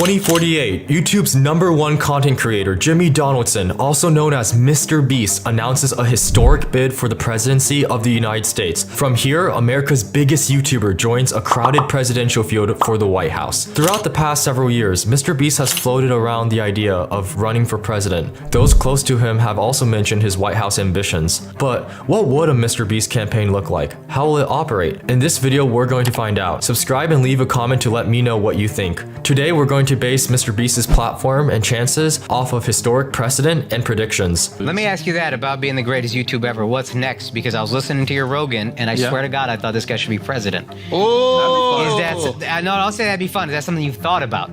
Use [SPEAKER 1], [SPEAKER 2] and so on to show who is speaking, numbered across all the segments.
[SPEAKER 1] 2048, YouTube's #1 content creator, Jimmy Donaldson, also known as Mr. Beast, announces a historic bid for the presidency of the United States. From here, America's biggest YouTuber joins a crowded presidential field for the White House. Throughout the past several years, Mr. Beast has floated around the idea of running for president. Those close to him have also mentioned his White House ambitions. But what would a Mr. Beast campaign look like? How will it operate? In this video, we're going to find out. Subscribe and leave a comment to let me know what you think. Today, we're going to base Mr. Beast's platform and chances off of historic precedent and predictions.
[SPEAKER 2] Let me ask you that about being the greatest YouTuber ever. What's next? Because I was listening to your Rogan, and I swear to God, I thought this guy should be president.
[SPEAKER 3] Oh!
[SPEAKER 2] No, I'll say that'd be fun. Is that something you've thought about?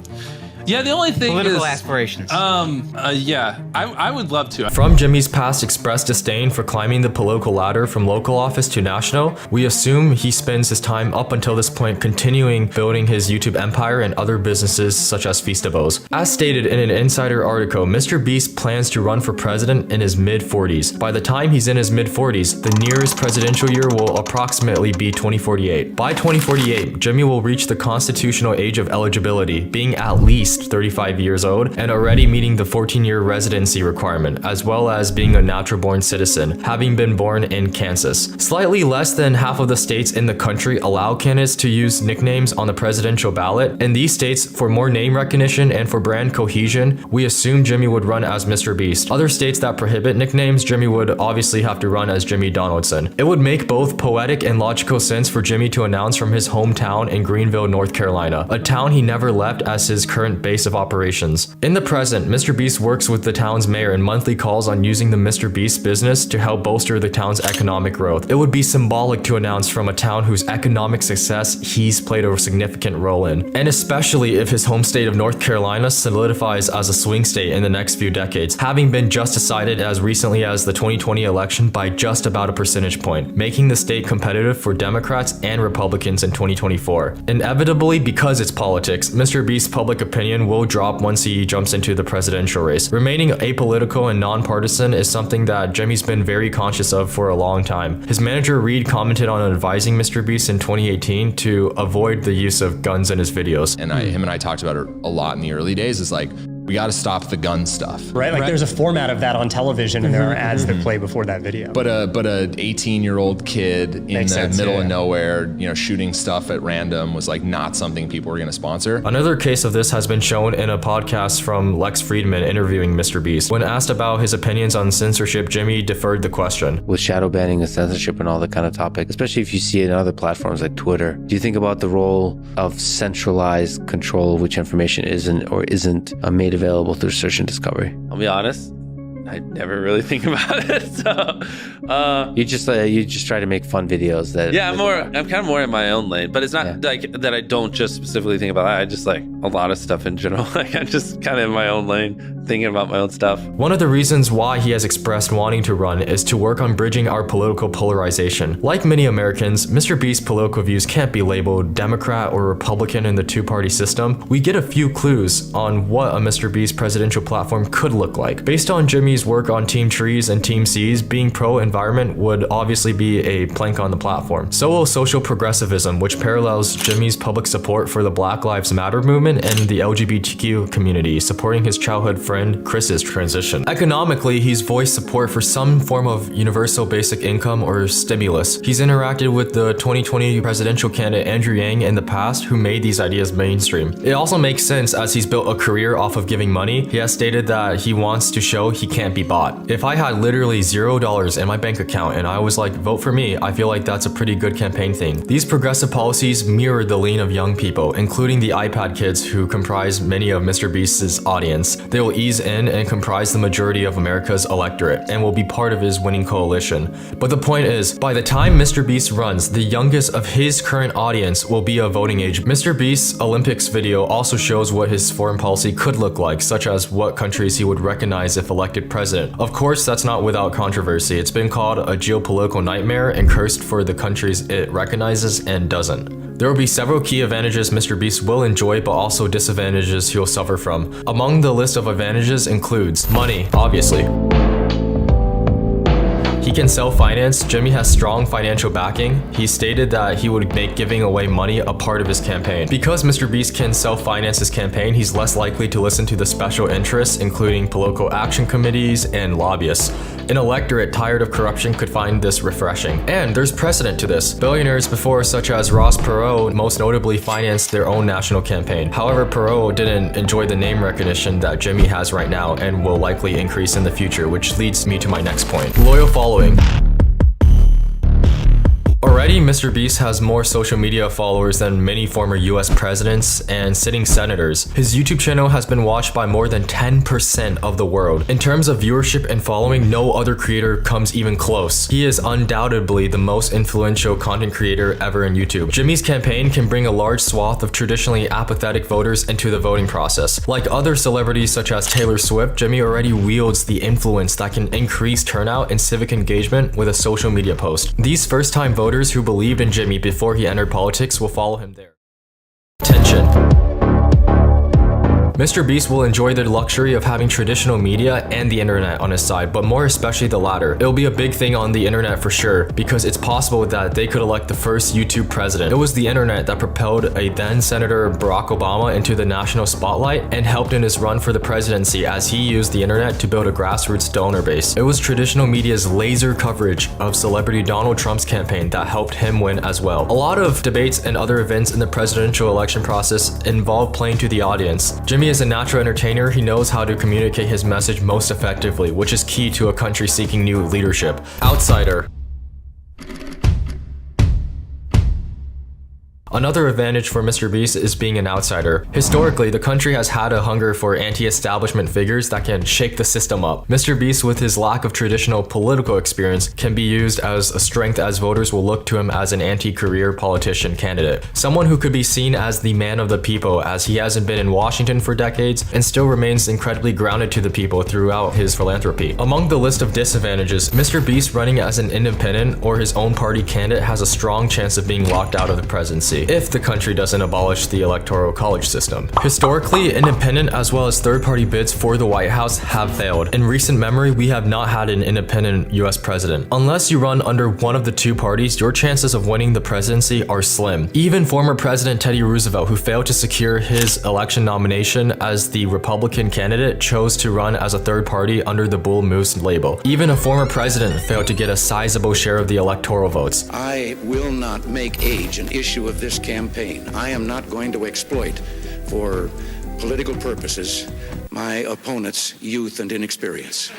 [SPEAKER 3] Yeah, the only thing
[SPEAKER 2] Political
[SPEAKER 3] is,
[SPEAKER 2] aspirations.
[SPEAKER 3] yeah, I would love to.
[SPEAKER 1] From Jimmy's past expressed disdain for climbing the political ladder from local office to national, we assume he spends his time up until this point continuing building his YouTube empire and other businesses such as Feastables. As stated in an insider article, Mr. Beast plans to run for president in his mid-40s. By the time he's in his mid-40s, the nearest presidential year will approximately be 2048. By 2048, Jimmy will reach the constitutional age of eligibility, being at least 35 years old and already meeting the 14-year residency requirement, as well as being a natural-born citizen, having been born in Kansas. Slightly less than half of the states in the country allow candidates to use nicknames on the presidential ballot. In these states, for more name recognition and for brand cohesion, we assume Jimmy would run as Mr. Beast. Other states that prohibit nicknames, Jimmy would obviously have to run as Jimmy Donaldson. It would make both poetic and logical sense for Jimmy to announce from his hometown in Greenville, North Carolina, a town he never left as his current base of operations. In the present, Mr. Beast works with the town's mayor and monthly calls on using the Mr. Beast business to help bolster the town's economic growth. It would be symbolic to announce from a town whose economic success he's played a significant role in, and especially if his home state of North Carolina solidifies as a swing state in the next few decades, having been just decided as recently as the 2020 election by just about a percentage point, making the state competitive for Democrats and Republicans in 2024. Inevitably, because it's politics, Mr. Beast's public opinion will drop once he jumps into the presidential race. Remaining apolitical and nonpartisan is something that Jimmy's been very conscious of for a long time. His manager Reed commented on advising Mr. Beast in 2018 to avoid the use of guns in his videos.
[SPEAKER 4] And him and I talked about it a lot in the early days, is like, we got to stop the gun stuff.
[SPEAKER 5] Right, like there's a format of that on television, and there are ads that play before that video.
[SPEAKER 4] But a 18-year-old kid in the middle of nowhere, shooting stuff at random was like not something people were going to sponsor.
[SPEAKER 1] Another case of this has been shown in a podcast from Lex Friedman interviewing Mr. Beast. When asked about his opinions on censorship, Jimmy deferred the question.
[SPEAKER 6] With shadow banning and censorship and all that kind of topic, especially if you see it in other platforms like Twitter, do you think about the role of centralized control of which information isn't or isn't made available through search and discovery?
[SPEAKER 7] I'll be honest, I never really think about it. So
[SPEAKER 6] you just try to make fun videos that.
[SPEAKER 7] Yeah, I'm kind of more in my own lane, but it's not like that. I don't just specifically think about that. I just like a lot of stuff in general. Like I'm just kind of in my own lane, thinking about my own stuff.
[SPEAKER 1] One of the reasons why he has expressed wanting to run is to work on bridging our political polarization. Like many Americans, Mr. Beast's political views can't be labeled Democrat or Republican in the two-party system. We get a few clues on what a Mr. Beast presidential platform could look like. Based on Jimmy's work on Team Trees and Team C's, being pro-environment would obviously be a plank on the platform. So will social progressivism, which parallels Jimmy's public support for the Black Lives Matter movement and the LGBTQ community, supporting his childhood friend Chris's transition. Economically, he's voiced support for some form of universal basic income or stimulus. He's interacted with the 2020 presidential candidate Andrew Yang in the past, who made these ideas mainstream. It also makes sense as he's built a career off of giving money. He has stated that he wants to show he can't be bought. If I had literally $0 in my bank account and I was like, vote for me, I feel like that's a pretty good campaign thing. These progressive policies mirror the lean of young people, including the iPad kids who comprise many of Mr. Beast's audience. They will ease in and comprise the majority of America's electorate and will be part of his winning coalition. But the point is, by the time Mr. Beast runs, the youngest of his current audience will be of voting age. Mr. Beast's Olympics video also shows what his foreign policy could look like, such as what countries he would recognize if elected president. Of course, that's not without controversy. It's been called a geopolitical nightmare and cursed for the countries it recognizes and doesn't. There will be several key advantages Mr. Beast will enjoy, but also disadvantages he'll suffer from. Among the list of advantages includes money, obviously. He can self-finance. Jimmy has strong financial backing. He stated that he would make giving away money a part of his campaign. Because Mr. Beast can self-finance his campaign, he's less likely to listen to the special interests, including political action committees and lobbyists. An electorate tired of corruption could find this refreshing. And there's precedent to this. Billionaires before, such as Ross Perot, most notably financed their own national campaign. However, Perot didn't enjoy the name recognition that Jimmy has right now and will likely increase in the future, which leads me to my next point. Loyal following. Already, Mr. Beast has more social media followers than many former US presidents and sitting senators. His YouTube channel has been watched by more than 10% of the world. In terms of viewership and following, no other creator comes even close. He is undoubtedly the most influential content creator ever in YouTube. Jimmy's campaign can bring a large swath of traditionally apathetic voters into the voting process. Like other celebrities such as Taylor Swift, Jimmy already wields the influence that can increase turnout and civic engagement with a social media post. These first-time voters who believed in Jimmy before he entered politics will follow him there. Tension. Mr. Beast will enjoy the luxury of having traditional media and the internet on his side, but more especially the latter. It'll be a big thing on the internet for sure, because it's possible that they could elect the first YouTube president. It was the internet that propelled a then Senator Barack Obama into the national spotlight and helped in his run for the presidency, as he used the internet to build a grassroots donor base. It was traditional media's laser coverage of celebrity Donald Trump's campaign that helped him win as well. A lot of debates and other events in the presidential election process involve playing to the audience. Jimmy is a natural entertainer. He knows how to communicate his message most effectively, which is key to a country seeking new leadership. Outsider. Another advantage for Mr. Beast is being an outsider. Historically, the country has had a hunger for anti-establishment figures that can shake the system up. Mr. Beast, with his lack of traditional political experience, can be used as a strength, as voters will look to him as an anti-career politician candidate. Someone who could be seen as the man of the people, as he hasn't been in Washington for decades and still remains incredibly grounded to the people throughout his philanthropy. Among the list of disadvantages, Mr. Beast running as an independent or his own party candidate has a strong chance of being locked out of the presidency if the country doesn't abolish the electoral college system. Historically, independent as well as third-party bids for the White House have failed. In recent memory, we have not had an independent US president. Unless you run under one of the two parties, your chances of winning the presidency are slim. Even former President Teddy Roosevelt, who failed to secure his election nomination as the Republican candidate, chose to run as a third party under the Bull Moose label. Even a former president failed to get a sizable share of the electoral votes.
[SPEAKER 8] I will not make age an issue of this campaign. I am not going to exploit, for political purposes, my opponent's youth and inexperience.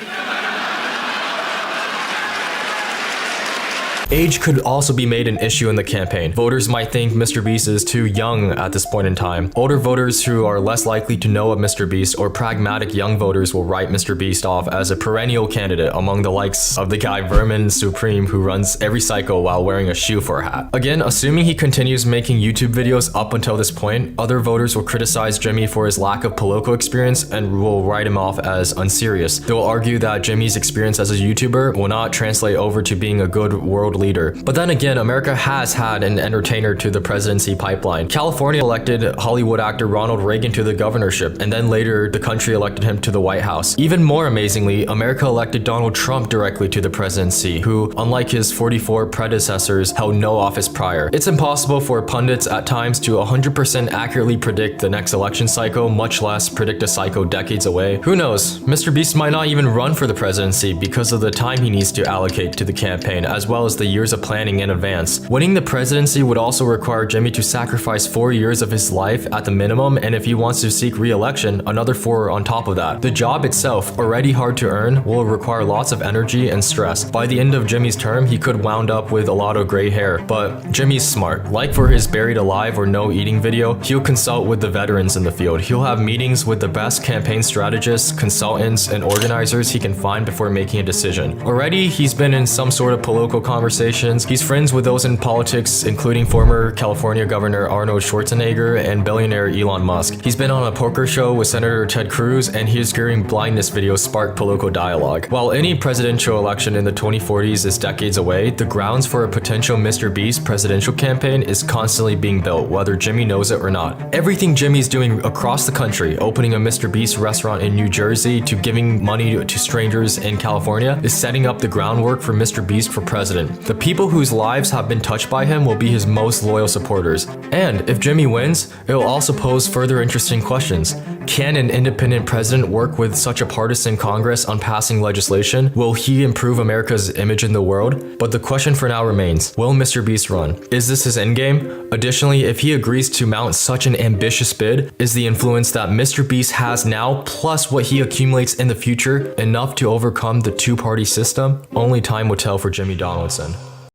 [SPEAKER 1] Age could also be made an issue in the campaign. Voters might think Mr. Beast is too young at this point in time. Older voters who are less likely to know of Mr. Beast, or pragmatic young voters, will write Mr. Beast off as a perennial candidate among the likes of the guy Vermin Supreme, who runs every cycle while wearing a shoe for a hat. Again, assuming he continues making YouTube videos up until this point, other voters will criticize Jimmy for his lack of political experience and will write him off as unserious. They will argue that Jimmy's experience as a YouTuber will not translate over to being a good world leader. But then again, America has had an entertainer to the presidency pipeline. California elected Hollywood actor Ronald Reagan to the governorship, and then later the country elected him to the White House. Even more amazingly, America elected Donald Trump directly to the presidency, who, unlike his 44 predecessors, held no office prior. It's impossible for pundits at times to 100% accurately predict the next election cycle, much less predict a cycle decades away. Who knows? Mr. Beast might not even run for the presidency because of the time he needs to allocate to the campaign, as well as the years of planning in advance. Winning the presidency would also require Jimmy to sacrifice 4 years of his life at the minimum, and if he wants to seek re-election, another 4 on top of that. The job itself, already hard to earn, will require lots of energy and stress. By the end of Jimmy's term, he could wound up with a lot of gray hair, but Jimmy's smart. Like for his Buried Alive or No Eating video, he'll consult with the veterans in the field. He'll have meetings with the best campaign strategists, consultants, and organizers he can find before making a decision. Already, he's been in some sort of political conversation conversations. He's friends with those in politics, including former California Governor Arnold Schwarzenegger and billionaire Elon Musk. He's been on a poker show with Senator Ted Cruz, and his gearing blindness videos spark political dialogue. While any presidential election in the 2040s is decades away, the grounds for a potential Mr. Beast presidential campaign is constantly being built, whether Jimmy knows it or not. Everything Jimmy's doing across the country, opening a Mr. Beast restaurant in New Jersey to giving money to strangers in California, is setting up the groundwork for Mr. Beast for president. The people whose lives have been touched by him will be his most loyal supporters. And if Jimmy wins, it will also pose further interesting questions. Can an independent president work with such a partisan Congress on passing legislation? Will he improve America's image in the world? But the question for now remains, will Mr. Beast run? Is this his endgame? Additionally, if he agrees to mount such an ambitious bid, is the influence that Mr. Beast has now, plus what he accumulates in the future, enough to overcome the two-party system? Only time will tell for Jimmy Donaldson.